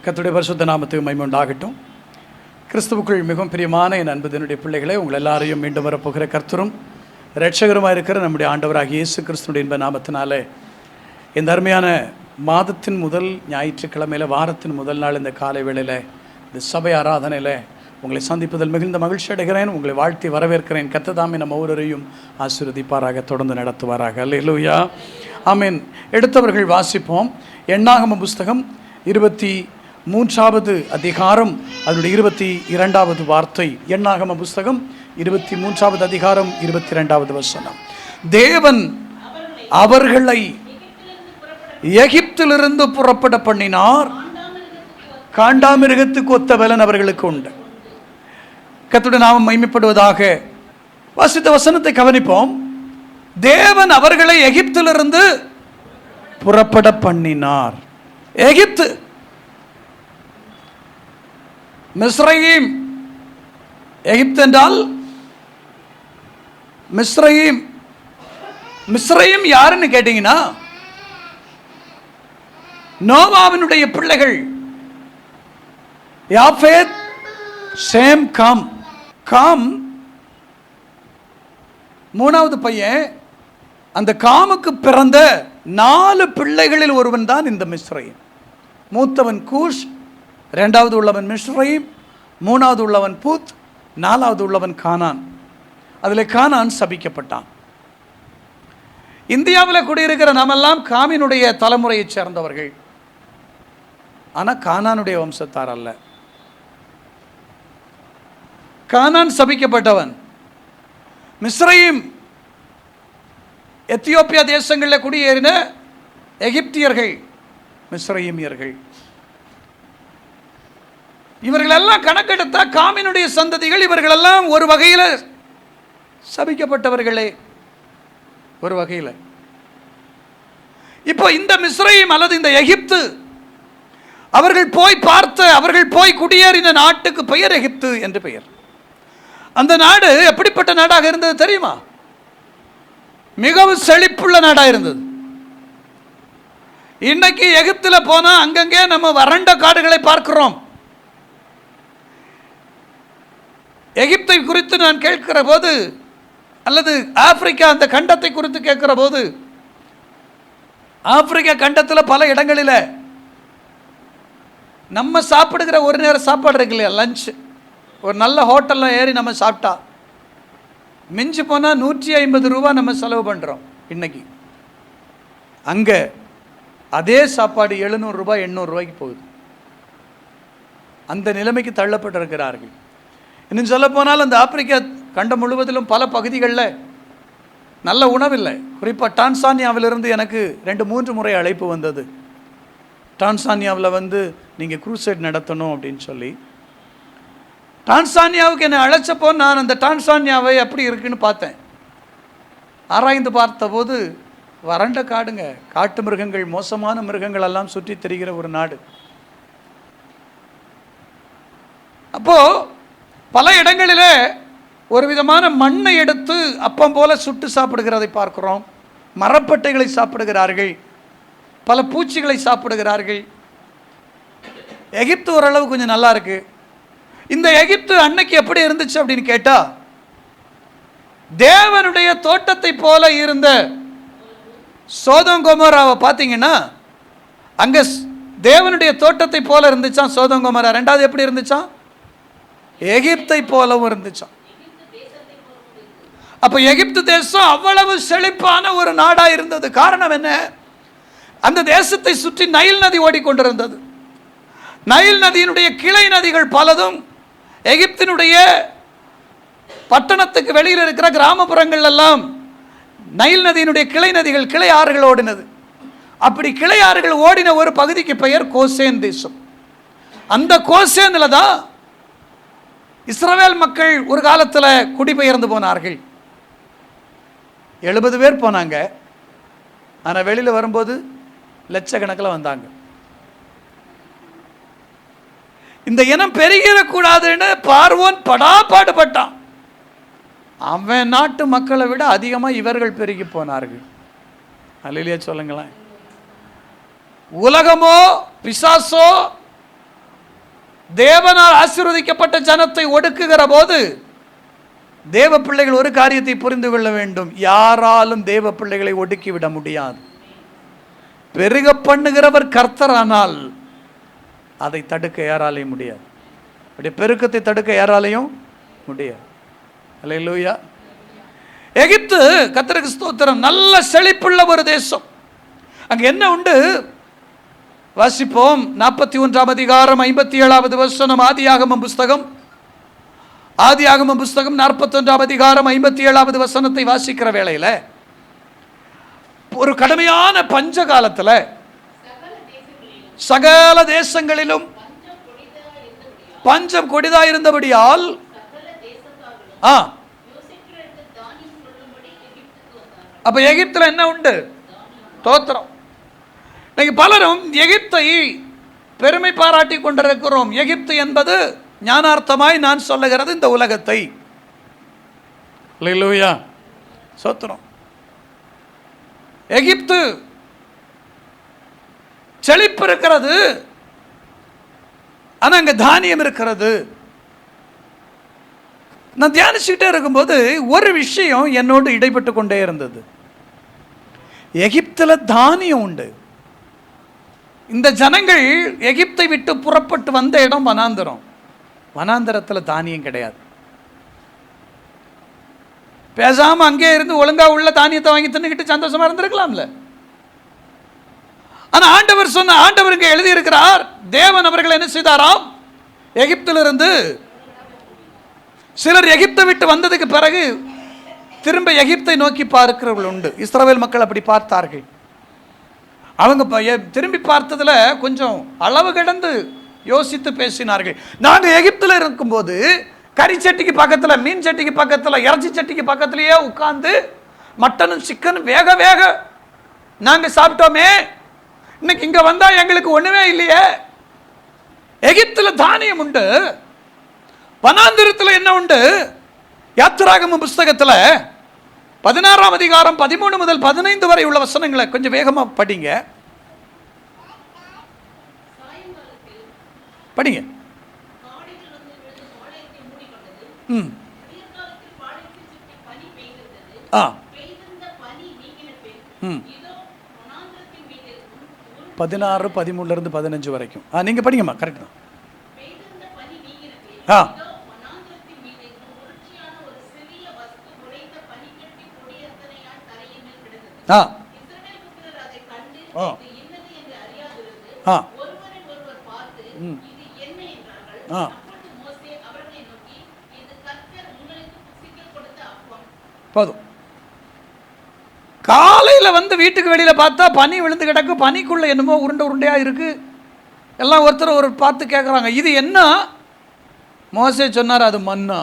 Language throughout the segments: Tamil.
கர்த்தருடைய பரிசுத்த நாமத்துக்கு மகிமை உண்டாகட்டும். கிறிஸ்துவுக்குள் மிகவும் பிரியமான என் அன்பு என்னுடைய பிள்ளைகளை, உங்கள் எல்லாரையும் மீண்டும் வரப்போகிற கர்த்தரும் இரட்சகருமாக இருக்கிற நம்முடைய ஆண்டவராகிய இயேசு கிறிஸ்துடைய இன்ப நாமத்தினாலே இந்த அருமையான மாதத்தின் முதல் ஞாயிற்றுக்கிழமையில் வாரத்தின் முதல் நாள் இந்த காலை வேளையில் இந்த சபை ஆராதனையில் உங்களை சந்திப்பதில் மிகுந்த மகிழ்ச்சி அடைகிறேன். உங்களை வாழ்த்தி வரவேற்கிறேன். கர்த்தர் நம்ம ஒவ்வொருவரையும் ஆசீர்வதிப்பாராக, தொடர்ந்து நடத்துவாராக. அல்லேலூயா, ஆமென். எடுத்தவர்கள் வாசிப்போம். எண்ணாகம புஸ்தகம் 23வது அதிகாரம், அதனுடைய 22வது வார்த்தை. எண்ணாகம புஸ்தகம் 23வது அதிகாரம் 22வது வசனம். தேவன் அவர்களை எகிப்திலிருந்து புறப்பட பண்ணினார், காண்டாமிருகத்துக்கு ஒத்த பலன் அவர்களுக்கு உண்டு. கர்த்தருடைய நாமம் மகிமைப்படுவதாக. வாசித்த வசனத்தை கவனிப்போம். தேவன் அவர்களை எகிப்திலிருந்து புறப்பட பண்ணினார். எகிப்து, மிஸ்ரயீம். எகிப்து என்றால் மிஸ்ரயீம். மிஸ்ரயீம் யாருன்னு கேட்டீங்கன்னா, நோவாவினுடைய பிள்ளைகள் யாஃபேத், சேம், காம். காம் மூணாவது பையன். அந்த காமுக்கு பிறந்த 4 பிள்ளைகளில் ஒருவன் தான் இந்த மிஸ்ரயீம். மூத்தவன் கூஷ், 2வது உள்ளவன் மிஸ்ரயீம், 3வது உள்ளவன் பூத், 4வது உள்ளவன் கானான். அதில் கானான் சபிக்கப்பட்டான். இந்தியாவில் குடியிருக்கிற நாமெல்லாம் காமினுடைய தலைமுறையைச் சேர்ந்தவர்கள். ஆனால் கானானுடைய வம்சத்தார் அல்ல. கானான் சபிக்கப்பட்டவன். மிஸ்ரயீம் எத்தியோப்பியா தேசங்களில் குடியேறின எகிப்தியர்கள், மிஸ்ரயீமியர்கள். இவர்களெல்லாம் கணக்கெடுத்தா காமினுடைய சந்ததிகள். இவர்களெல்லாம் ஒரு வகையில் சபிக்கப்பட்டவர்களே, ஒரு வகையில். இப்போ இந்த மிஸ்ரயீம் அல்லது இந்த எகிப்து, அவர்கள் போய் பார்த்த, அவர்கள் போய் குடியேறின நாட்டுக்கு பெயர் எகிப்து என்று பெயர். அந்த நாடு எப்படிப்பட்ட நாடாக இருந்தது தெரியுமா? மிகவும் செழிப்புள்ள நாடாக இருந்தது. இன்னைக்கு எகிப்தில் போனால் அங்கங்கே நம்ம வறண்ட காடுகளை பார்க்கிறோம். எகிப்தை குறித்து நான் கேட்கிற போது, அல்லது ஆப்பிரிக்கா அந்த கண்டத்தை குறித்து கேட்கிற போது, ஆப்பிரிக்கா கண்டத்தில் பல இடங்களில் நம்ம சாப்பிடுகிற ஒரு நேரம் சாப்பாடு இருக்கு இல்லையா, லஞ்ச், ஒரு நல்ல ஹோட்டலில் ஏறி நம்ம சாப்பிட்டா மிஞ்சி போனால் 150 ரூபா நம்ம செலவு பண்ணுறோம் இன்னைக்கு. அங்கே அதே சாப்பாடு 700 ரூபாய் 800 ரூபாய்க்கு போகுது. அந்த நிலைமைக்கு தள்ளப்பட்டிருக்கிறார்கள். இன்னும் சொல்ல போனால் அந்த ஆப்பிரிக்கா கண்டம் முழுவதிலும் பல பகுதிகளில் நல்ல உணவில்லை. குறிப்பாக டான்சானியாவிலிருந்து எனக்கு 2-3 முறை அழைப்பு வந்தது. டான்சானியாவில் நீங்கள் க்ரூசைட் நடத்தணும் அப்படின்னு சொல்லி. டான்சானியாவுக்கு என்னை அழைச்சப்போ நான் அந்த டான்சானியாவை எப்படி இருக்குன்னு பார்த்தேன். ஆராய்ந்து பார்த்தபோது வறண்ட காடுங்க, காட்டு மிருகங்கள், மோசமான மிருகங்கள் எல்லாம் சுற்றி திரிகிற ஒரு நாடு. அப்போது பல இடங்களில் ஒரு விதமான மண்ணை எடுத்து அப்பம் போல சுட்டு சாப்பிடுகிறதை பார்க்கிறோம். மரப்பட்டைகளை சாப்பிடுகிறார்கள், பல பூச்சிகளை சாப்பிடுகிறார்கள். எகிப்து ஓரளவு கொஞ்சம் நல்லா இருக்கு. இந்த எகிப்து அன்னைக்கு எப்படி இருந்துச்சு அப்படின்னு கேட்டா, தேவனுடைய தோட்டத்தை போல இருந்த சோதோம் கொமோராவை பார்த்தீங்கன்னா, அங்கே தேவனுடைய தோட்டத்தை போல இருந்துச்சான் சோதோம் கொமோரா. 2வது எப்படி இருந்துச்சான்? எகிப்தை போலவும் இருந்துச்சான். அப்போ எகிப்து தேசம் அவ்வளவு செழிப்பான ஒரு நாடாக இருந்தது. காரணம் என்ன? அந்த தேசத்தை சுற்றி நைல் நதி ஓடிக்கொண்டிருந்தது. நைல் நதியினுடைய கிளை நதிகள் பலதும் எகிப்தினுடைய பட்டணத்துக்கு வெளியில் இருக்கிற கிராமப்புறங்கள் எல்லாம் நைல் நதியினுடைய கிளை நதிகள், கிளை ஆறுகள் ஓடினது. அப்படி கிளை ஆறுகள் ஓடின ஒரு பகுதிக்கு பெயர் கோசேன் தேசம். அந்த கோசேனில் தான் இஸ்ரவேல் மக்கள் ஒரு காலத்தில் குடிபெயர்ந்து போனார்கள். 70 பேர் போனாங்க. ஆனால் வெளியில் வரும்போது லட்சக்கணக்கில் வந்தாங்க. இந்த இனம் பெருகிடக்கூடாதுன்னு பார்வோன் பாடுபட்டான். அவன் நாட்டு மக்களை விட அதிகமாக இவர்கள் பெருகி போனார்கள். அல்லேலூயா சொல்லுங்களேன். உலகமோ பிசாசோ தேவனால் ஆசீர்வதிக்கப்பட்ட ஜனத்தை ஒடுக்குகிற போது தேவ பிள்ளைகள் ஒரு காரியத்தை புரிந்து கொள்ள வேண்டும். யாராலும் தேவ பிள்ளைகளை ஒடுக்கிவிட முடியாது. பெருக பண்ணுகிறவர் கர்த்தரானால் அதை தடுக்க யாராலையும் முடியாது. அப்படி பெருக்கத்தை தடுக்க யாராலையும் முடியாது. அல்லேலூயா. எகிப்து, கர்த்தருக்கு ஸ்தோத்திரம், நல்ல செழிப்புள்ள ஒரு தேசம். அங்க என்ன உண்டு வாசிப்போம். 41ஆம் அதிகாரம் 57வது வசனம், ஆதியாகமம் புஸ்தகம் 41ஆம் அதிகாரம் 57வது வசனத்தை வாசிக்கிற வேளையில, ஒரு கடுமையான பஞ்ச காலத்துல சகல தேசங்களிலும் பஞ்சம் கொடிதா இருந்தபடியால் அப்ப எகிப்துல என்ன உண்டு? தோத்திரம். பலரும் எகிப்தை பெருமை பாராட்டி கொண்டிருக்கிறோம். எகிப்து என்பது ஞானார்த்தமாய் நான் சொல்லுகிறது இந்த உலகத்தை. அல்லேலூயா, ஸ்தோத்திரம். எகிப்து செழிப்பு இருக்கிறது, ஆனா அங்க தானியம் இருக்கிறது. நான் தியானிச்சுட்டே இருக்கும்போது ஒரு விஷயம் என்னோடு இடைப்பட்டு கொண்டே இருந்தது. எகிப்துல தானியம் உண்டு. இந்த ஜனங்கள் எகிப்தை விட்டு புறப்பட்டு வந்த இடம் வனாந்தரம். வனாந்தரத்தில் தானியம் கிடையாது. பேசாம அங்கே இருந்து ஒழுங்கா உள்ள தானியத்தை வாங்கி தின்னுக்கிட்டு சந்தோஷமா இருந்திருக்கலாம்ல. ஆனா ஆண்டவர் இங்கே எழுதி இருக்கிறார், தேவன் அவர்கள் என்ன செய்தாராம்? எகிப்திலிருந்து சிலர் எகிப்தை விட்டு வந்ததுக்கு பிறகு திரும்ப எகிப்தை நோக்கி பார்க்கிறவர்கள் உண்டு. இஸ்ரவேல் மக்கள் அப்படி பார்த்தார்கள். அவங்க திரும்பி பார்த்ததுல கொஞ்சம் அளவு கடந்து யோசித்து பேசினார்கள். நாங்கள் எகிப்தில் இருக்கும்போது கறி சட்டிக்கு பக்கத்தில், மீன் சட்டிக்கு பக்கத்தில், இறைச்சி சட்டிக்கு பக்கத்திலேயே உட்கார்ந்து மட்டனும் சிக்கனும் வேக வேக நாங்கள் சாப்பிட்டோமே. இன்னைக்கு இங்க வந்தா எங்களுக்கு ஒண்ணுமே இல்லையே. எகிப்தில் தானியம் உண்டு, வனாந்திரத்தில் என்ன உண்டு? யாத்திராகம புஸ்தகத்தில் 16ஆம் அதிகாரம் 13 முதல் 15 வரை உள்ள வசனங்களை கொஞ்சம் வேகமா படிங்க. படிங்க. ஆ 16, 13 15 வரைக்கும் நீங்க படிங்கம்மா. கரெக்ட் தான். போதும். காலையில வந்து வீட்டுக்கு வெளியில பார்த்தா பனி விழுந்து கிடக்கு. பனிக்குள்ள என்னமோ உருண்டை உருண்டையா இருக்கு. எல்லாம் ஒருத்தர் ஒரு பார்த்து கேட்குறாங்க, இது என்ன? மோசே சொன்னார், அது மன்னா.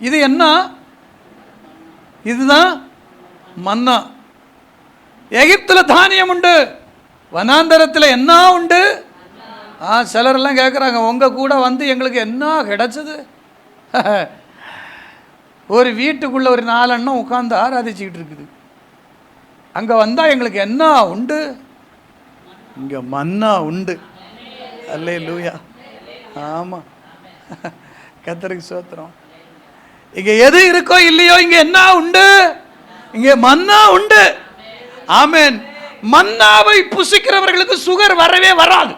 இது என்ன? இதுதான் மன்னா. எகிப்துல தானியம் உண்டு, வனாந்தரத்தில் என்ன உண்டு? சிலரெல்லாம் கேட்குறாங்க, உங்க கூட வந்து எங்களுக்கு என்ன கிடைச்சது? ஒரு வீட்டுக்குள்ள ஒரு 4 அண்ணன் உட்கார்ந்து ஆராதிச்சுக்கிட்டு இருக்குது. அங்க வந்தா எங்களுக்கு என்ன உண்டு? இங்க மன்னா உண்டு. அல்லேலூயா. ஆமா, கர்த்தருக்கு ஸ்தோத்திரம். இங்க எது இருக்கோ இல்லையோ, இங்க என்ன உண்டு? இங்க மன்னா உண்டு. ஆமென். மன்னாவை புசிக்கிறவர்களுக்கு சுகர் வரவே வராது.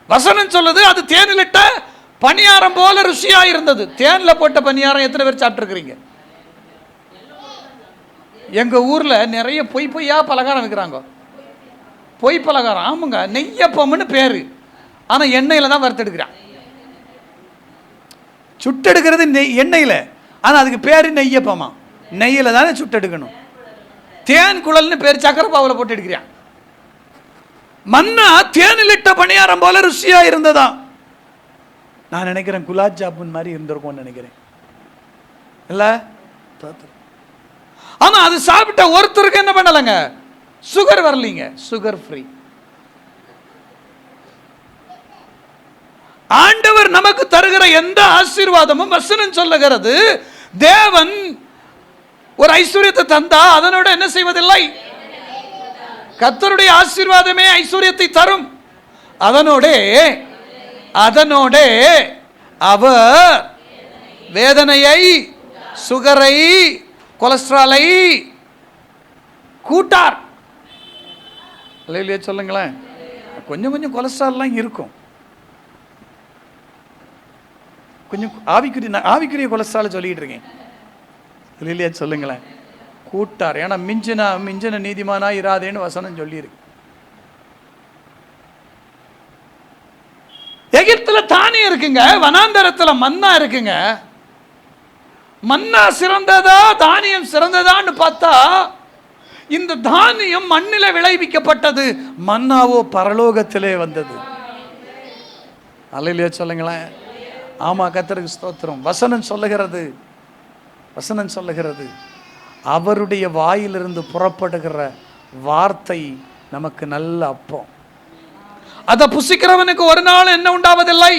வசனம் சொல்லுது, அது தேனிலிட்ட பணியாரம் போல ருசியா இருந்தது. தேன்ல போட்ட பணியாரம் எத்தனை பேர் சாப்பிட்டுருக்கிறீங்க? எங்க ஊர்ல நிறைய பொய்யா பலகாரம் விற்கிறாங்க. பொய் பலகாரம். ஆமாங்க, நெய்யப்பம்னு பேரு. ஆனா எண்ணெயில தான் வறுத்தெடுக்கிறான். சுட்டெடுக்கிறது எண்ணெயில, ஆனா அதுக்கு பேரு நெய்யப்பமா. நெய்யில தானே சுட்டெடுக்கணும். தேன் குழல்னு பேர், சக்கரை பாவுல போட்டு எடுக்கிறான். மன்னா தேனிலிட்ட பணியாரம் போல ருசியா இருந்ததா. நான் நினைக்கிறேன் குலாப் ஜாமுன் மாதிரி இருந்திருக்கும்னு நினைக்கிறேன். இல்ல, ஆனா அது சாப்பிட்ட ஒருத்தருக்கு என்ன பண்ணலங்க? சுகர் வரலீங்க. Sugar free. ஆண்டவர் நமக்கு தருகிற எந்த ஆசீர்வாதமும் வசனம் சொல்லுகிறது, தேவன் ஒரு ஐஸ்வர்யத்தை தந்தா அதனோட என்ன செய்வதில்லை? கர்த்தருடைய ஆசீர்வாதமே ஐஸ்வர்யத்தை தரும். அதனோட அவர் வேதனையை, சுகரை, கொலஸ்ட்ராலை கூட்டார். இல்லையா சொல்லுங்களேன். கொஞ்சம் கொஞ்சம் கொலஸ்ட்ரால்லாம் இருக்கும், கொஞ்சம் ஆவிக்குரிய கொலஸ்ட்ரால் சொல்லிட்டு இருக்கேன். இல்லையா சொல்லுங்களேன். கூட்டார். ஏன்னா மிஞ்சின நீதிமானா இராதேன்னு வசனம் சொல்லியிருக்கு. எகிப்துல தானியம் இருக்குங்க, வனாந்தரத்துல மன்னா இருக்குங்க. மன்னா சிறந்ததா தானியம் சிறந்ததான்னு பார்த்தா இந்த தானியம் மண்ணில விளைவிக்கப்பட்டது, மன்னாவோ பரலோகத்திலே வந்தது. அல்லேலூயா சொல்லுங்களேன். ஆமா, கர்த்தருக்கு ஸ்தோத்திரம். வசனம் சொல்லுகிறது அவருடைய வாயிலிருந்து புறப்படுகிற வார்த்தை நமக்கு நல்ல அப்பம். அதை புசிக்கிறவனுக்கு ஒரு நாள் என்ன உண்டாவதில்லை.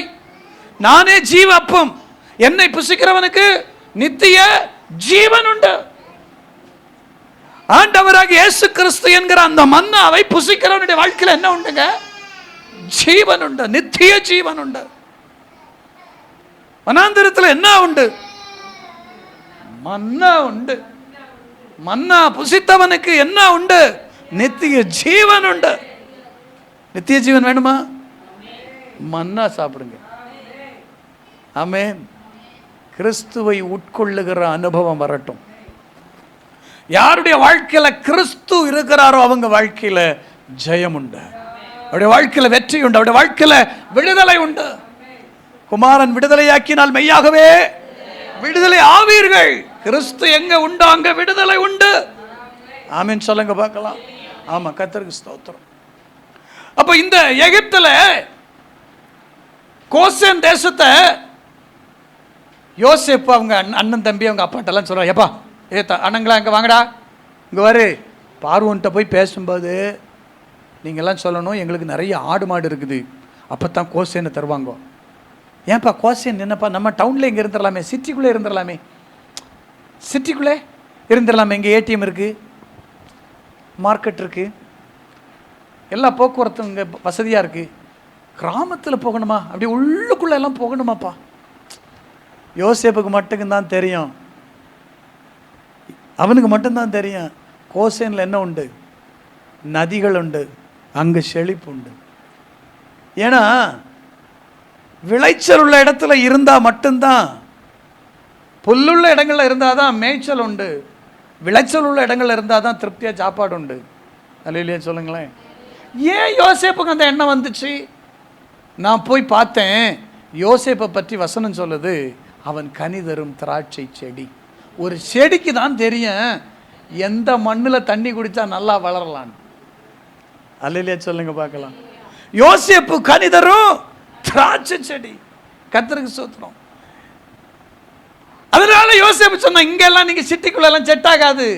நானே ஜீவ அப்பம், என்னை புசிக்கிறவனுக்கு நித்திய ஜீவன் உண்டு. ஆண்டவராக இயேசு கிறிஸ்து என்கிற அந்த மன்னாவை புசிக்கிறவனுடைய வாழ்க்கையில் என்ன உண்டுங்க? ஜீவன் உண்டு, நித்திய ஜீவன் உண்டு. வனாந்திரத்தில் என்ன உண்டு? மன்னா உண்டு. மன்னா புசித்தவனுக்கு என்ன உண்டு? நித்திய ஜீவன் உண்டு. நித்திய ஜீவன் வேணுமா? மன்னா சாப்பிடுங்க. ஆமென். கிறிஸ்துவை உட்கொள்ளுகிற அனுபவம் வரட்டும். யாருடைய வாழ்க்கையில கிறிஸ்து இருக்கிறாரோ அவங்க வாழ்க்கையில ஜெயம் உண்டு, அவருடைய வாழ்க்கையில வெற்றி உண்டு, அவருடைய வாழ்க்கையில விடுதலை உண்டு. குமாரன் விடுதலையாக்கினால் மெய்யாகவே விடுதலை ஆவீர்கள். கிறிஸ்து எங்க உண்டோ அங்க விடுதலை உண்டு. ஆமென் சொல்லுங்க பார்க்கலாம். ஆமா, கர்த்தருக்கு ஸ்தோத்திரம். அப்ப இந்த எகிப்துல கோசேன் தேசத்தை யோசேப்பு அவங்க அண்ணன் தம்பி அவங்க அப்பாட்டெல்லாம் சொல்றாங்க, எப்பா அண்ணங்களா இங்கே வாங்கடா, இங்கே வரு. பார்வோன்ட்ட போய் பேசும்போது நீங்கள்லாம் சொல்லணும், எங்களுக்கு நிறைய ஆடு மாடு இருக்குது, அப்போ தான் கோசேன்னு தருவாங்க. ஏன்ப்பா கோசேன் என்னப்பா, நம்ம டவுனில் இங்கே இருந்துடலாமே, சிட்டிக்குள்ளே இருந்துடலாமே, சிட்டிக்குள்ளே இருந்துடலாமே. இங்கே ஏடிஎம் இருக்குது, மார்க்கெட் இருக்குது, எல்லா போக்குவரத்தும் இங்கே வசதியாக இருக்குது. கிராமத்தில் போகணுமா, அப்படி உள்ளுக்குள்ளே எல்லாம் போகணுமாப்பா. யோசேப்புக்கு மட்டும்தான் தெரியும், அவனுக்கு மட்டும்தான் தெரியும், கோசேனில் என்ன உண்டு? நதிகள் உண்டு, அங்கே செழிப்பு உண்டு. ஏன்னா விளைச்சல் உள்ள இடத்துல இருந்தால் மட்டும்தான், புல்லுள்ள இடங்கள்ல இருந்தால் தான் மேய்ச்சல் உண்டு, விளைச்சல் உள்ள இடங்கள்ல இருந்தால் தான் திருப்தியாக சாப்பாடு உண்டு. அல்லேலூயா சொல்லுங்களேன். ஏன் யோசேப்புக்கு அந்த எண்ணம் வந்துச்சு? நான் போய் பார்த்தேன், யோசேப்பை பற்றி வசனம் சொல்லுது, அவன் கனி தரும் திராட்சை செடி. ஒரு செடிக்கு தான் தெரியும் எந்த மண்ணில் தண்ணி குடித்தா நல்லா வளரலான்னு. அல்லேலூயா சொல்லுங்க பார்க்கலாம். யோசேப்பு கனி தரும் திராட்சை செடி. கர்த்தருக்கு ஸ்தோத்திரம். அதனால யோசேப்பு சொன்ன, இங்கெல்லாம் நீங்க சிட்டிக்குள்ள எல்லாம் செட் ஆகாது.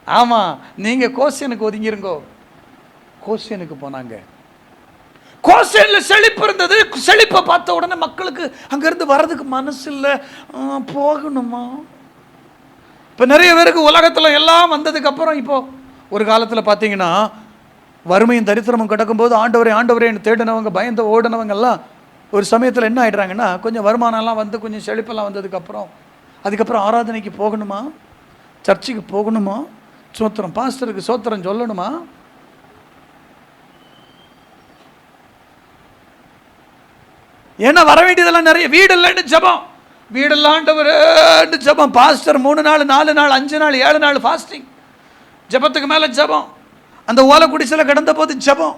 ஆமா, நீங்க கோசேனுக்கு ஒதுங்கிருங்கோ. கோசேனுக்கு போனாங்க. கோசேன்ல செழிப்பு இருந்தது. செழிப்பை பார்த்த உடனே மக்களுக்கு அங்கிருந்து வர்றதுக்கு மனசு இல்லை, போகணுமா. இப்போ நிறைய பேருக்கு உலகத்தில் எல்லாம் வந்ததுக்கு அப்புறம், இப்போ ஒரு காலத்தில் பார்த்தீங்கன்னா வறுமையும் தரித்திரமும் கிடக்கும்போது ஆண்டவரே ஆண்டவரேன்னு தேடினவங்க, பயந்து ஓடினவங்கெல்லாம் ஒரு சமயத்தில் என்ன ஆகிடுறாங்கன்னா, கொஞ்சம் வருமானம்லாம் வந்து கொஞ்சம் செழிப்பெல்லாம் வந்ததுக்கப்புறம் அதுக்கப்புறம் ஆராதனைக்கு போகணுமா, சர்ச்சுக்கு போகணுமா, சோத்திரம் பாஸ்டருக்கு சோத்திரம் சொல்லணுமா. ஏன்னா வர வேண்டியதெல்லாம் நிறைய. வீடு இல்லைன்னு ஜபம், வீடெல்லாம் ஆண்டவரேன்னு ஜபம். பாஸ்டர் 3 நாள் 4 நாள் 5 நாள் 7 நாள் ஃபாஸ்டிங், ஜபத்துக்கு மேலே ஜபம். அந்த ஓலை குடிசையில் கிடந்த போது ஜபம்,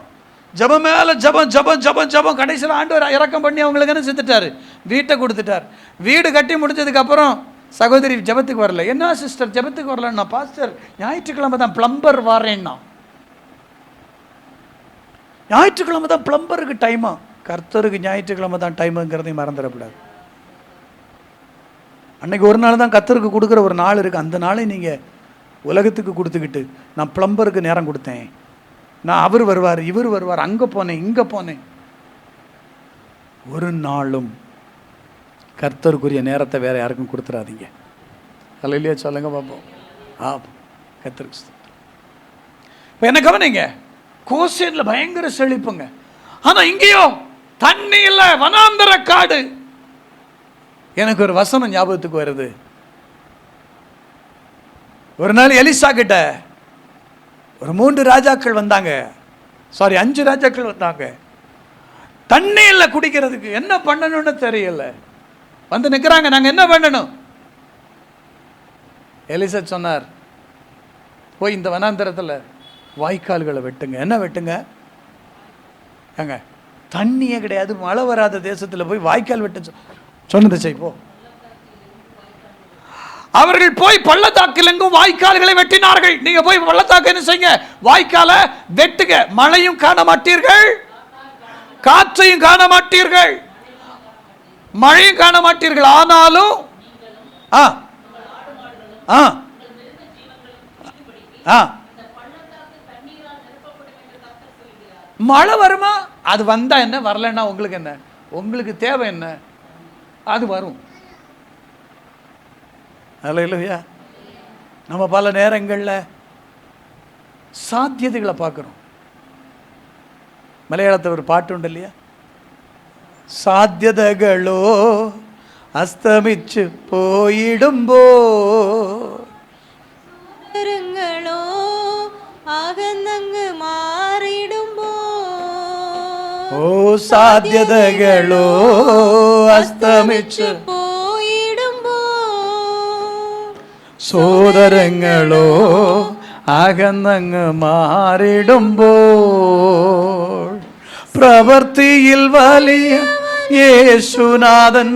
ஜபம் மேலே ஜபம், ஜபம் ஜபம் ஜபம். கடைசியில் ஆண்டவர் இறக்கம் பண்ணி அவங்களுக்குன்னு செத்துட்டார், வீட்டை கொடுத்துட்டார். வீடு கட்டி முடிஞ்சதுக்கப்புறம் சகோதரி ஜபத்துக்கு வரல. என்ன சிஸ்டர் ஜபத்துக்கு வரலன்னா, பாஸ்டர் ஞாயிற்றுக்கிழமை தான் பிளம்பர் வாரேன்னா. ஞாயிற்றுக்கிழமை தான் பிளம்பருக்கு டைமா. கர்த்தருக்கு ஞாயிற்றுக்கிழமை தான் டைமுங்கிறதையும் மறந்துடக்கூடாது. அன்னைக்கு ஒரு நாள் தான் கர்த்தருக்கு கொடுக்குற ஒரு நாள் இருக்குது. அந்த நாளை நீங்கள் உலகத்துக்கு கொடுத்துக்கிட்டு, நான் பிளம்பருக்கு நேரம் கொடுத்தேன், நான் அவர் வருவார் இவர் வருவார், அங்கே போனேன் இங்கே போனேன். ஒரு நாளும் கர்த்தருக்குரிய நேரத்தை வேறு யாருக்கும் கொடுத்துடாதீங்க. அல்லேலூயா சொல்லுங்க பார்ப்போம். கர்த்தருக்கு என்ன கவனிங்க, கோசேன்ல பயங்கர செழிப்புங்க. ஆனா இங்கேயோ தண்ணி இல்ல, வனாந்தர காடு. எனக்கு ஒரு வசனம் ஞாபகத்துக்கு வருது. ஒரு நாள் எலிசா கிட்ட ஒரு 3 ராஜாக்கள் வந்தாங்க, 5 ராஜாக்கள் வந்தாங்க. தண்ணி இல்லை குடிக்கிறதுக்கு, என்ன பண்ணணும்னு தெரியல. வந்து நிற்கிறாங்க, நாங்கள் என்ன பண்ணணும்? எலிசா சொன்னார், போய் இந்த வனாந்தரத்தில் வாய்க்கால்களை வெட்டுங்க. என்ன வெட்டுங்க? ஏங்க தண்ணியே கிடையாது, மழை வராத தேசத்தில் போய் வாய்க்கால் வெட்டு சொன்னது செய்ப்போ. அவர்கள் போய் பள்ளத்தாக்கில் எங்கும் வாய்க்கால்களை வெட்டினார்கள். நீங்க போய் பள்ளத்தாக்கு என்ன செய்யுங்க, வாய்க்காலை வெட்டுங்க. மழையும் காண மாட்டீர்கள், காற்றையும் காண மாட்டீர்கள், மழையும் காண மாட்டீர்கள். ஆனாலும் மழை வருமா? அது வந்தா என்ன, வரலன்னா உங்களுக்கு என்ன? உங்களுக்கு தேவை என்ன? அது வரும். அல்லேலூயா. நம்ம பல நேரங்களில் சாத்தியதைகளை பார்க்குறோம். மலையாளத்தில் ஒரு பாட்டு உண்டு இல்லையா, சாத்தியதைகளோ அஸ்தமிச்சு போயிடும்போ அகந்தங்கு மாறிடும்போ. ஓ சாத்தியதைகளோ அஸ்தமிச்சு போயிடும்போ. சோதரங்களோ അകന്നങ്ങ് മാറിടുമ്പോൾ പ്രവൃത്തിയിൽ വലിയ യേശുനാഥൻ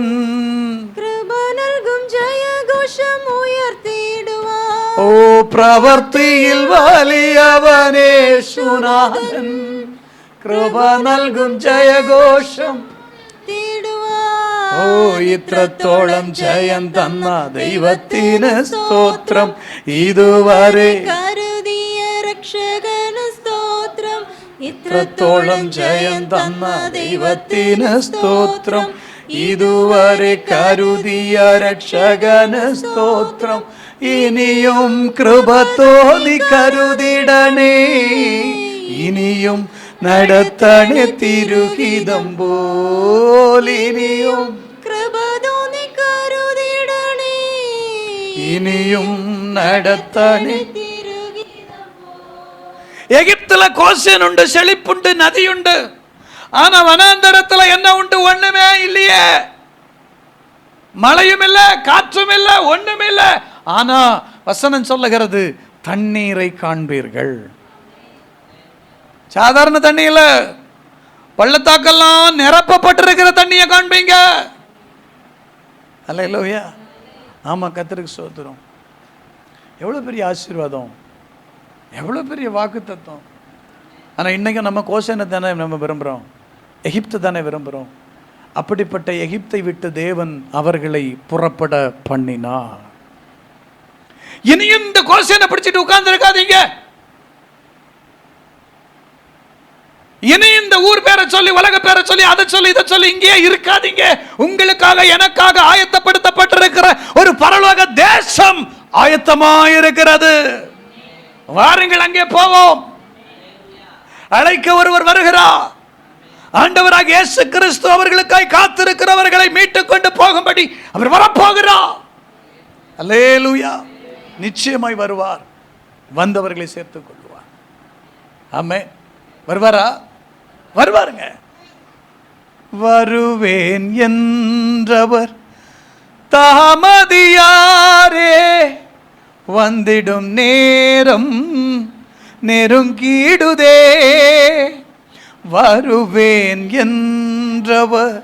കൃപ നൽകും ജയഘോഷം ഉയർത്തിടുവാൻ. ഓ പ്രവൃത്തിയിൽ വലിയവൻ യേശുനാഥൻ കൃപ നൽകും ജയഘോഷം. ഓ ഇത്രത്തോളം ജയം തന്ന ദൈവത്തിന് സ്തോത്രം. ഇതുവരെ കരുതിയ രക്ഷകന് സ്തോത്രം. ഇത്രത്തോളം ജയം തന്ന ദൈവത്തിന് സ്തോത്രം. ഇതുവരെ കരുതിയ രക്ഷകന് സ്തോത്രം. ഇനിയും കൃപ തോന്നി കരുതിടണേ, ഇനിയും നടത്തണേ തിരുഹിതം പോൽ. ഇനിയും കൃപ തോന്നി കരുതിടണേ, ഇനിയും നടത്തണേ. எகிப்துல கோசேன் உண்டு, செழிப்புண்டு, நதியுண்டு. ஆனா வனாந்தரத்துல என்ன உண்டு? ஒண்ணுமே இல்லையே. மழையும் இல்ல, காற்றும் இல்ல, ஒண்ணும் இல்ல. ஆனா வசனம் சொல்லுகிறது, தண்ணீரை காண்பீர்கள். சாதாரண தண்ணி இல்ல, பள்ளத்தாக்கெல்லாம் நிரப்பப்பட்டிருக்கிற தண்ணியை காண்பீங்க. அல்லேலூயா. ஆமா, கர்த்தருக்கு ஸ்தோத்திரம். எவ்வளவு பெரிய ஆசீர்வாதம், எவ்வளவு பெரிய வாக்குத்தத்தம். ஆனா இன்னைக்கு நம்ம கோசேனை தானே நம்ம விரும்புறோம், எகிப்து தானே விரும்புறோம். அப்படிப்பட்ட எகிப்தை விட்டு தேவன் அவர்களை புறப்பட பண்ணினார். இனியும் இந்த கோசேனை பிடிச்சிட்டு உட்கார்ந்து இருக்காதீங்க. இனி இந்த ஊர் பேரை சொல்லி, உலக பேரை சொல்லி, அதை சொல்லி, இதை சொல்லி இங்கே இருக்காதீங்க. உங்களுக்காக எனக்காக ஆயத்தப்படுத்தப்பட்டிருக்கிற ஒரு பரலோக தேசம் ஆயத்தமாயிருக்கிறது. வாருங்கள், அங்கே போவோம். அழைக்க ஒருவர் வருகிறார். ஆண்டவராக இயேசு கிறிஸ்து அவர்களுக்காய் காத்திருக்கிறவர்களை மீட்டுக் கொண்டு போகும்படி அவர் வரப்போகிறார். அல்லேலூயா. நிச்சயமாய் வருவார், வந்தவர்களை சேர்த்துக் கொள்வார். ஆமென். வருவாரா? வருவாருங்க. வருவேன் என்றவர் தாமதியாரே, வந்திடும் நேரம் நெருங்கிடுதே. வருவேன் என்றவர்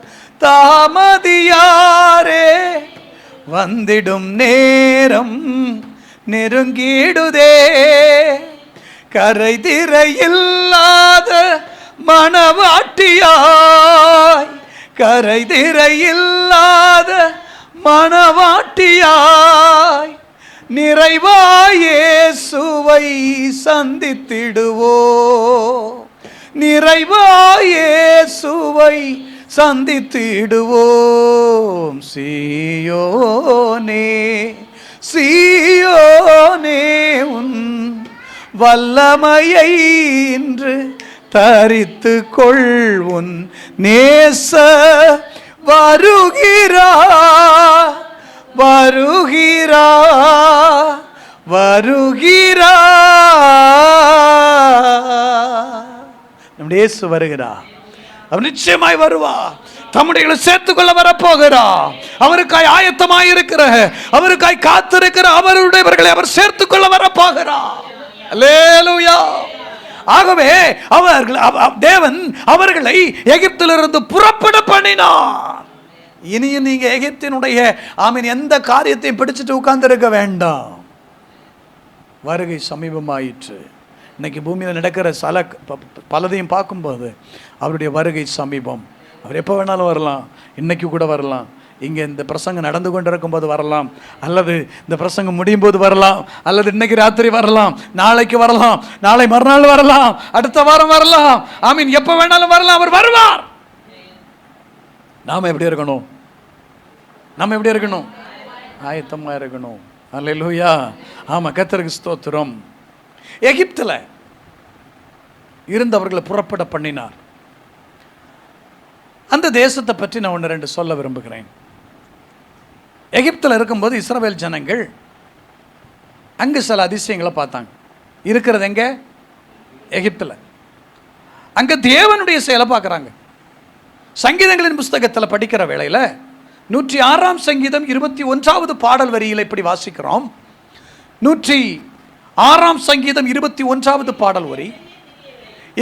தாமதியாரே, வந்திடும் நேரம் நெருங்கிடுதே. கரை திரையில்லாத மணவாட்டியாய், கரை திரையில்லாத மணவாட்டியாய், நிறைவாய் இயேசுவை சந்தித்திடுவோம். நிறைவாய் இயேசுவை சந்தித்திடுவோம். சீயோனே, சீயோனே, உன் வல்லமையை இன்று தரித்து கொள்வுன் நேச வருகிறா வருகிறா வருகிறா. நம்முடைய இயேசு வருகிறா. அவர் நிச்சயமாய் வருவா. தம்முடைய சேர்த்துக்கொள்ள வரப்போகிறா. அவருக்காய் ஆயத்தமாய் இருக்கிற, அவருக்காய் காத்திருக்கிற அவருடையவர்களை அவர் சேர்த்துக்கொள்ள வரப்போகிறா. அல்லேலூயா. ஆகவே தேவன் அவர்களை எகிப்திலிருந்து புறப்பட பண்ணினார். இனியும் நீங்க எகிப்தினுடைய எந்த காரியத்தையும் பிடிச்சிட்டு உட்கார்ந்து இருக்க வேண்டாம். வருகை சமீபமாயிற்று. இன்னைக்கு பூமியில் நடக்கிற பலதையும் பார்க்கும்போது அவருடைய வருகை சமீபம். அவர் எப்போ வேணாலும் வரலாம். இன்னைக்கு கூட வரலாம். இங்கே இந்த பிரசங்கம் நடந்து கொண்டு இருக்கும்போது வரலாம், அல்லது இந்த பிரசங்கம் முடியும் போது வரலாம், அல்லது இன்னைக்கு ராத்திரி வரலாம், நாளைக்கு வரலாம், நாளை மறுநாள் வரலாம், அடுத்த வாரம் வரலாம். எப்போ வேணாலும் வரலாம். அவர் வருவார். நாம் எப்படி இருக்கணும்? நம்ம எப்படி இருக்கணும்? ஆயத்தமாக இருக்கணும். அல்லேலூயா. ஆமாம், கர்த்தருக்கு ஸ்தோத்திரம். எகிப்தில் இருந்தவர்களை புறப்பட பண்ணினார். அந்த தேசத்தை பற்றி நான் ஒன்று ரெண்டு சொல்ல விரும்புகிறேன். எகிப்தில் இருக்கும்போது இஸ்ரவேல் ஜனங்கள் அங்கு சில அதிசயங்களை பார்த்தாங்க. இருக்கிறது எங்க? எகிப்தில். அங்கே தேவனுடைய செயலை பார்க்குறாங்க. சங்கீதங்களின் புஸ்தகத்தில் படிக்கிற வேளையில் 106ஆம் சங்கீதம் 21வது பாடல் வரியில் இப்படி வாசிக்கிறோம். 106ஆம் சங்கீதம் 21வது பாடல் வரி,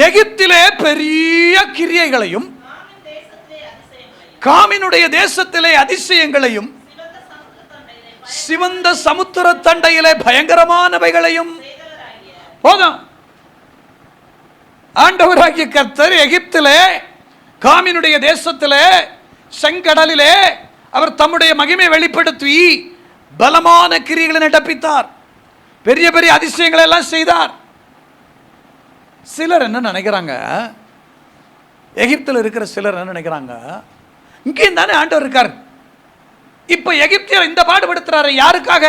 எகிப்திலே பெரிய கிரியைகளையும் காமினுடைய தேசத்திலே அதிசயங்களையும் சிவந்த சமுத்திர தண்டையிலே பயங்கரமானவைகளையும். போதும். ஆண்டவராகிய கர்த்தர் எகிப்திலே, காமினுடைய தேசத்திலே, செங்கடலிலே அவர் தம்முடைய மகிமை வெளிப்படுத்தி பலமான கிரியைகளை நடப்பித்தார். பெரிய பெரிய அதிசயங்களை எல்லாம் செய்தார். சிலர் என்ன நினைக்கிறாங்க, எகிப்தில் இருக்கிற சிலர் என்ன நினைக்கிறாங்க, இங்கே தானே ஆண்டவர் இருக்கார், இப்ப எகிப்தியர் இந்த பாடுபடுத்துறாரு யாருக்காக?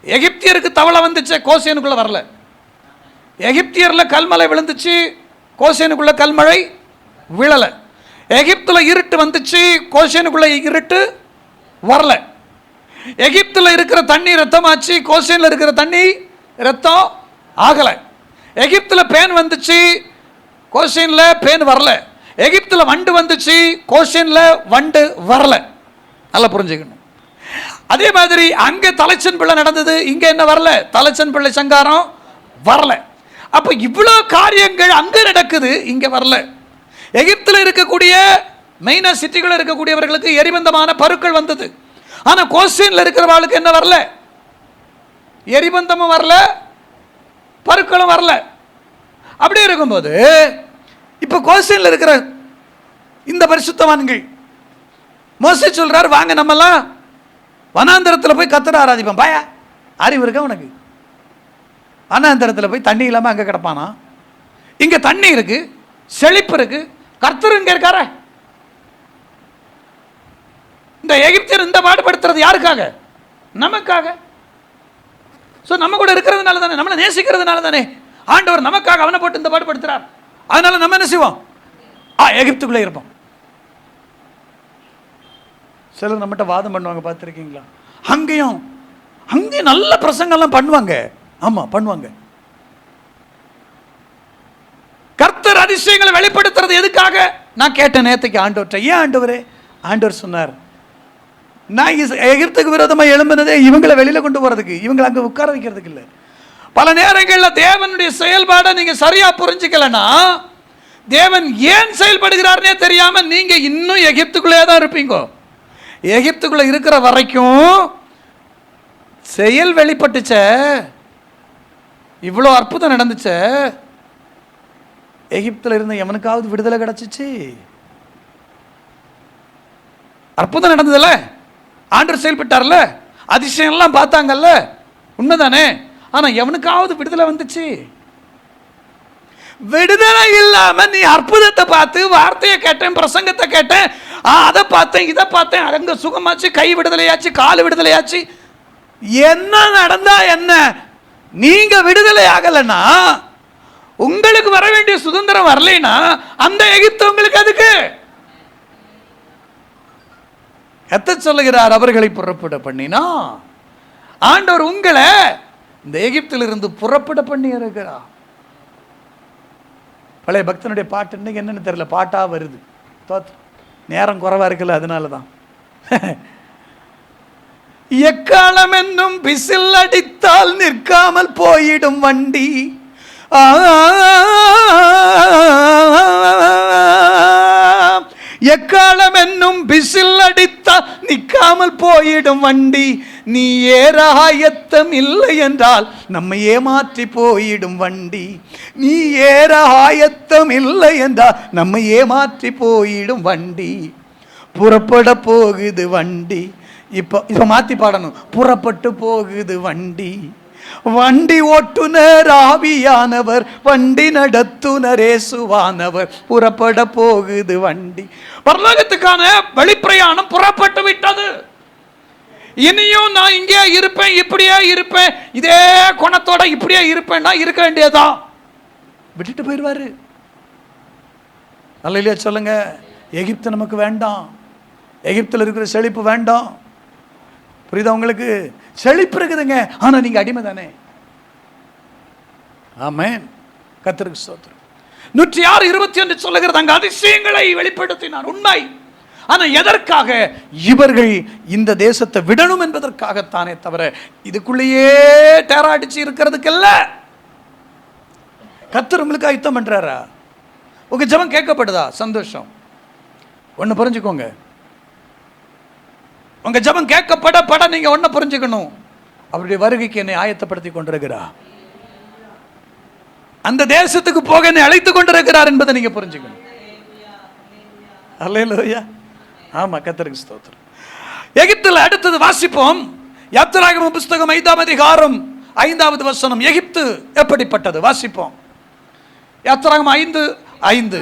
எகிப்தியருக்கு தவளை வந்துச்சு, கோசேனுக்குள்ள வரல. எகிப்தியர்ல கல்மலை விழுந்துச்சு, கோசேனுக்குள்ள கல்மழை விழல. எகிப்துல இருட்டு வந்துச்சு, கோசேனுக்குள்ள இருட்டு வரல. எகிப்துல இருக்கிற தண்ணி ரத்தமாச்சு, கோசேன்ல இருக்கிற தண்ணி ரத்தம் ஆகல. எகிப்துல பேன் வந்துச்சு, கோசேன்ல பேன் வரல. எகிப்துல வண்டு வந்துச்சு, கோசேன்ல வண்டு வரல. நல்லா புரிஞ்சுக்கணும். அதே மாதிரி அங்க தலைச்சன் பிள்ளை நடந்தது, இங்க என்ன வரல? தலைச்சன் பிள்ளை சங்காரம் வரல. அப்ப இவ்வளவு காரியங்கள் அங்க நடக்குது, இங்க வரல. எகிப்தில் இருக்கக்கூடிய மெயினா சிட்டிகளில் இருக்கக்கூடியவர்களுக்கு எரிபந்தமான பருக்கள் வந்தது. ஆனா கோசேன்ல இருக்கிறவர்களுக்கு என்ன வரல? எரிபந்தமும் வரல, பருக்களும் வரல. அப்படி இருக்கும்போது இப்ப கோசேன்ல இருக்கிற இந்த பரிசுத்தவான்கள் மோசே சொல்றாரு, வாங்க நம்மெல்லாம் வனாந்தரத்தில் போய் கர்த்தரை ஆராதிப்போம். பாயா, அறிவு இருக்கா உனக்கு? வனாந்தரத்தில் போய் தண்ணி இல்லாம அங்க கிடப்பானா? இங்க தண்ணி இருக்கு, செழிப்பு இருக்கு, கர்த்தர் இங்க இருக்கார. இந்த எகிப்தியர் இந்த பாடுபடுத்துறது யாருக்காக? நமக்காக. சோ நம்ம கூட இருக்கிறதுனால தானே, நம்மளை நேசிக்கிறதுனால தானே ஆண்டவர் நமக்காக அவனை போட்டு இந்த பாடுபடுத்துறார். அதனால நம்ம என்ன செய்வோம்? எகிப்துக்குள்ளே இருப்போம். சிலர் நம்மகிட்ட வாதம் பண்ணுவாங்க, பார்த்துருக்கீங்களா? அங்கேயும் நல்ல பிரசங்கெல்லாம் பண்ணுவாங்க. ஆமா, பண்ணுவாங்க. கர்த்தர் அதிசயங்களை வெளிப்படுத்துறது எதுக்காக? நான் கேட்டேன் நேற்றுக்கு ஆண்டவர்கிட்ட, ஏன் ஆண்டவரே? ஆண்டவர் சொன்னார், நான் எகிப்துக்கு விரோதமாக எழும்பினதே இவங்களை வெளியில கொண்டு போறதுக்கு, இவங்களை அங்கே உட்கார வைக்கிறதுக்கு இல்லை. பல நேரங்களில் தேவனுடைய செயல்பாடை நீங்க சரியா புரிஞ்சுக்கலன்னா, தேவன் ஏன் செயல்படுகிறார்னே தெரியாம நீங்க இன்னும் எகிப்துக்குள்ளே தான் இருப்பீங்க. எகிப்துக்குள்ள இருக்கிற வரைக்கும் செயல் வெளிப்பட்டுச்ச, இவ்வளோ அற்புதம் நடந்துச்ச, எகிப்துல இருந்த எவனுக்காவது விடுதலை கிடைச்சிச்சு? அற்புதம் நடந்ததுல, ஆண்டவர் செயல்பட்டார்ல, அதிசயம் எல்லாம் பார்த்தாங்கல்ல, உண்மைதானே? ஆனா எவனுக்காவது விடுதலை வந்துச்சு? விடுதலை இல்லாம நீ அற்புதத்தை பார்த்து, வார்த்தையை கேட்டேன், பிரசங்கத்தை கேட்டேன், அதை பார்த்தேன், இதை பார்த்தேன், அங்க சுகமாச்சு, கை விடுதலையாச்சு, கால் விடுதலையாச்சு, என்ன நடந்தா என்ன? நீங்க விடுதலை ஆகலைன்னா, உங்களுக்கு வர வேண்டிய சுதந்திரம் வரலைன்னா, அந்த எகிப்து உங்களுக்கு அதுக்கு எத்த சொல்லுகிறார்? அவர்களை புறப்பட பண்ணினா. ஆண்டவர் உங்களை இந்த எகிப்திலிருந்து புறப்பட பண்ணி இருக்கிறார். பழைய பக்தனுடைய பாட்டு இன்னைக்கு என்னன்னு தெரியல, பாட்டா வருது. நேரம் குறைவா இருக்குல்ல, அதனாலதான். எக்காலம் என்னும் பிசில் அடித்தால் நிற்காமல் போயிடும் வண்டி, எக்காலம் என்னும் பிசில் அடித்தால் நிற்காமல் போயிடும் வண்டி, நீ ஏற ஆயத்தம் இல்லை என்றால் நம்மை ஏமாற்றி போயிடும் வண்டி, நீ ஏற ஆயத்தம் இல்லை என்றால் நம்மை ஏமாற்றி போயிடும் வண்டி, புறப்பட போகுது வண்டி. இப்போ மாத்தி பாடணும். புறப்பட்டு போகுது வண்டி, வண்டி ஓட்டுனர் ஆவியானவர், வண்டி நடத்துனர் இயேசுவானவர், புறப்பட போகுது வண்டி. பரலோகத்துக்கான வழிப்பிரயாணம் புறப்பட்டு விட்டது. இனியும் நான் இங்கே இருப்பேன், இப்படியே இருப்பேன், இதே குணத்தோட இப்படியே இருப்பேன்னா இருக்க வேண்டியதான். விட்டுட்டு போயிடுவாரு. அல்லேலூயா சொல்லுங்க. எகிப்து நமக்கு வேண்டாம். எகிப்தில் இருக்கிற செழிப்பு வேண்டாம். புரியுதா உங்களுக்கு? செழிப்பு இருக்குதுங்க, ஆனா நீங்க அடிமை தானே. ஆமென். கர்த்தருக்கு ஸ்தோத்திரம். 106:21 சொல்லுகிறது, அங்க அதிசயங்களை வெளிப்படுத்தினார். உண்மை. ஆனா எதற்காக? இவர்கள் இந்த தேசத்தை விடணும் என்பதற்காகத்தானே தவிர இதுக்குள்ளேயே டேராடிச்சு இருக்கிறதுக்கல்ல. கர்த்தர் உங்களுக்கு ஆயத்தம் பண்றாரா? உங்க ஜெபம் கேட்கப்படுதா? சந்தோஷம். ஒன்னு புரிஞ்சுக்கோங்க, உங்க ஜெபம் கேட்கப்பட நீங்க ஒன்ன புரிஞ்சுக்கணும், அவருடைய வருகைக்கு என்னை ஆயத்தப்படுத்தி கொண்டிருக்கிறார், அந்த தேசத்துக்கு போக என்னை அழைத்து கொண்டிருக்கிறார் என்பதை நீங்க புரிஞ்சுக்கணும். அல்லேலூயா. ஆமா, கர்த்தருக்கு ஸ்தோத்திரம். எகிப்தில் அடுத்தது வாசிப்போம். யாத்திராகமம் புஸ்தகம் 5ஆம் அதிகாரம் 5வது வசனம். எகிப்து எப்படிப்பட்டது? வாசிப்போம். யாத்திராகமம் 5:5.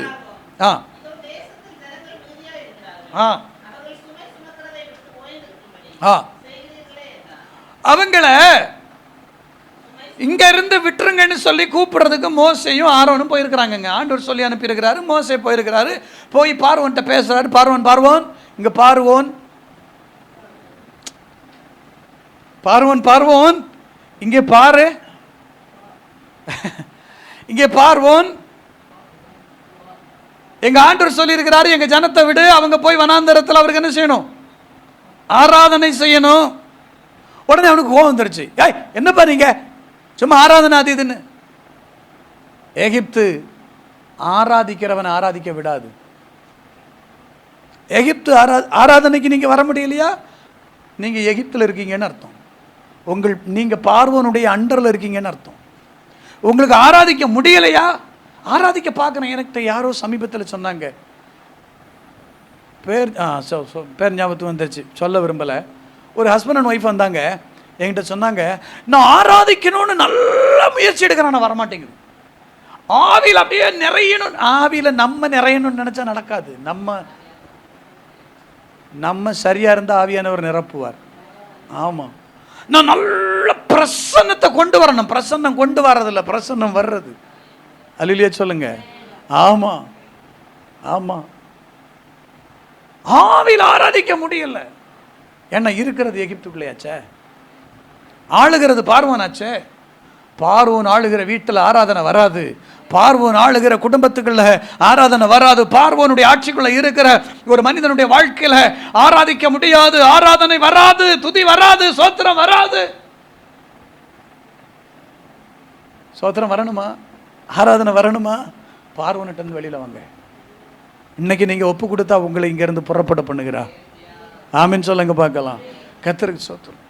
அவங்கள இங்க இருந்து விட்டுருங்கன்னு சொல்லி கூப்பிடுறதுக்கு மோசையும் ஆரோனும் போயிருக்கிறாங்க. ஆண்டவர் சொல்லி அனுப்பி இருக்கிறாரு. மோசே போயிருக்கிறாரு. போய் பார்வோன்ட்ட பேசுறாரு. பார்வோன் இங்க பார்வோன் இங்கே பாரு, இங்கே பார்வோன், எங்க ஆண்டவர் சொல்லி இருக்கிறாரு, எங்க ஜனத்தை விடு, அவங்க போய் வனாந்தரத்தில் அவருக்கு என்ன செய்யணும்? ஆராதனை செய்யணும். உடனே அவனுக்கு கோபம் வந்துருச்சு. என்னப்பா நீங்க சும்மா ஆராதனை அது இதுன்னு. எகிப்து ஆராதிக்கிறவன் ஆராதிக்க விடாது. எகிப்து ஆராதனைக்கு நீங்க வர முடியலையா? நீங்க எகிப்தில் இருக்கீங்கன்னு அர்த்தம். நீங்க பார்வோனுடைய அண்டர்ல இருக்கீங்கன்னு அர்த்தம். உங்களுக்கு ஆராதிக்க முடியலையா? ஆராதிக்க பார்க்கறேன். எனக்கு யாரோ சமீபத்தில் சொன்னாங்க, பேர் ஞாபகத்துக்கு வந்துருச்சு, சொல்ல விரும்பல. ஒரு ஹஸ்பண்ட் அண்ட் ஒய்ஃப் வந்தாங்க, என்கிட்ட சொன்னாங்க, நான் ஆராதிக்கணும்னு நல்ல முயற்சி எடுக்கிறேன், நான் வரமாட்டேங்குது. ஆவியில் அப்படியே நிறையணும். ஆவியில் நம்ம நிறையணும்னு நினைச்சா நடக்காது. நம்ம சரியா இருந்தா ஆவியானவர் நிரப்புவார். ஆமா, நான் நல்ல பிரசன்னத்தை கொண்டு வரணும். பிரசன்னம் கொண்டு வர்றதில்ல, பிரசன்னம் வர்றது. அல்லேலூயா சொல்லுங்க. ஆமா ஆமா, ஆவியில் ஆராதிக்க முடியல. ஏன்னா இருக்கிறது எகிப்துக்குள்ளேயாச்சே, ஆளுகிறது பார்வோனாச்சே. பார்வோன் ஆளுகிற வீட்டில் ஆராதனை வராது. பார்வோன் ஆளுகிற குடும்பத்துக்குள்ள ஆராதனை வராது. பார்வோனுடைய ஆட்சிக்குள்ள இருக்கிற ஒரு மனிதனுடைய வாழ்க்கையில ஆராதிக்க முடியாது. ஆராதனை வராது, துதி வராது, சோத்திரம் வராது. சோத்திரம் வரணுமா? ஆராதனை வரணுமா? பார்வோனிட்ட வெளியில வாங்க. இன்னைக்கு நீங்க ஒப்பு கொடுத்தா உங்களை இங்க இருந்து புறப்பட பண்ணுகிறா. ஆமீன் சொல்லுங்க பார்க்கலாம். கர்த்தருக்கு சோத்திரம்.